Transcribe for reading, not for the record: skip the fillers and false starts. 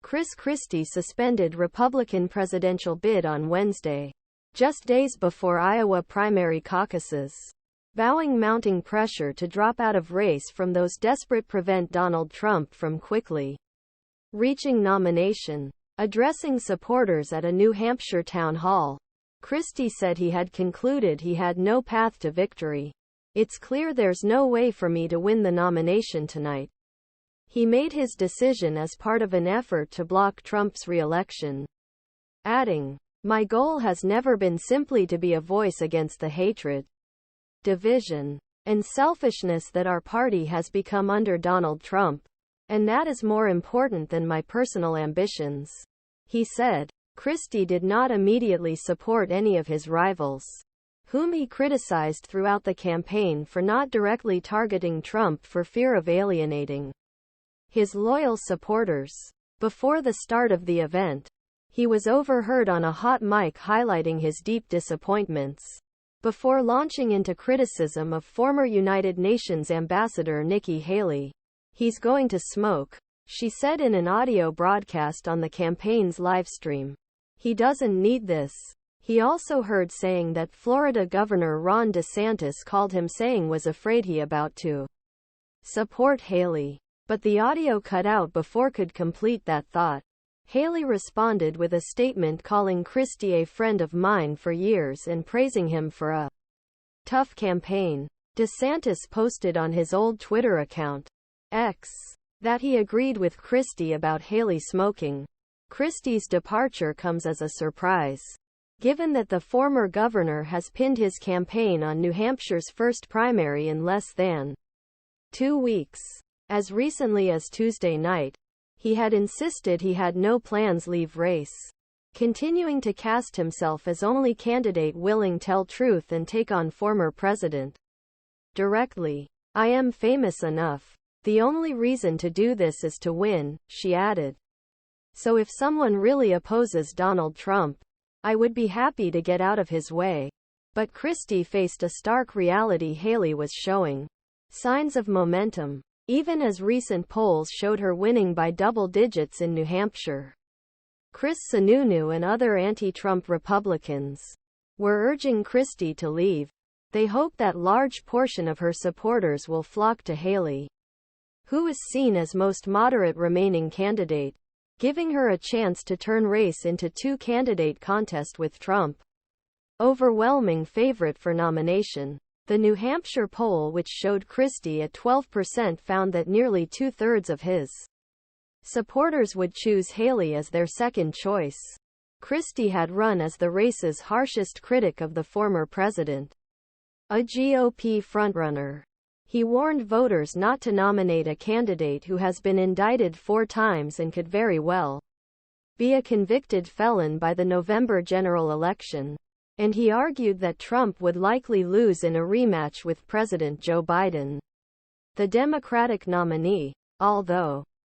Christie suspended Republican presidential bid on Wednesday, just days before Iowa primary caucuses, vowing mounting pressure to drop out of race from those desperate to prevent Donald Trump from quickly reaching nomination. Addressing supporters at a New Hampshire town hall, Christie said he had concluded he had no path to victory. "It's clear there's no way for me to win the nomination tonight." He made his decision as part of an effort to block Trump's re-election, adding, "My goal has never been simply to be a voice against the hatred, division, and selfishness that our party has become under Donald Trump, and that is more important than my personal ambitions," he said. Christie did not immediately support any of his rivals, whom he criticized throughout the campaign for not directly targeting Trump for fear of alienating his loyal supporters. Before the start of the event, he was overheard on a hot mic highlighting his deep disappointments, before launching into criticism of former United Nations Ambassador Nikki Haley. "He's going to smoke," she said in an audio broadcast on the campaign's livestream. "He doesn't need this." He also heard saying that Florida Governor Ron DeSantis called him saying was afraid he about to support Haley. But the audio cut out before could complete that thought. Haley responded with a statement calling Christie a friend of mine for years and praising him for a tough campaign. DeSantis posted on his old Twitter account, X, that he agreed with Christie about Haley smoking. Christie's departure comes as a surprise, given that the former governor has pinned his campaign on New Hampshire's first primary in less than 2 weeks. As recently as Tuesday night, he had insisted he had no plans leave race, continuing to cast himself as only candidate willing tell truth and take on former president directly. "I am famous enough. The only reason to do this is to win," she added. "So if someone really opposes Donald Trump, I would be happy to get out of his way." But Christie faced a stark reality. Haley was showing signs of momentum, even as recent polls showed her winning by double digits in New Hampshire. Chris Sununu and other anti-Trump Republicans were urging Christie to leave. They hope that large portion of her supporters will flock to Haley, who is seen as most moderate remaining candidate, giving her a chance to turn race into two-candidate contest with Trump, overwhelming favorite for nomination. The New Hampshire poll, which showed Christie at 12%, found that nearly two-thirds of his supporters would choose Haley as their second choice. Christie had run as the race's harshest critic of the former president, a GOP frontrunner. He warned voters not to nominate a candidate who has been indicted 4 times and could very well be a convicted felon by the November general election. And he argued that Trump would likely lose in a rematch with President Joe Biden, the Democratic nominee. Although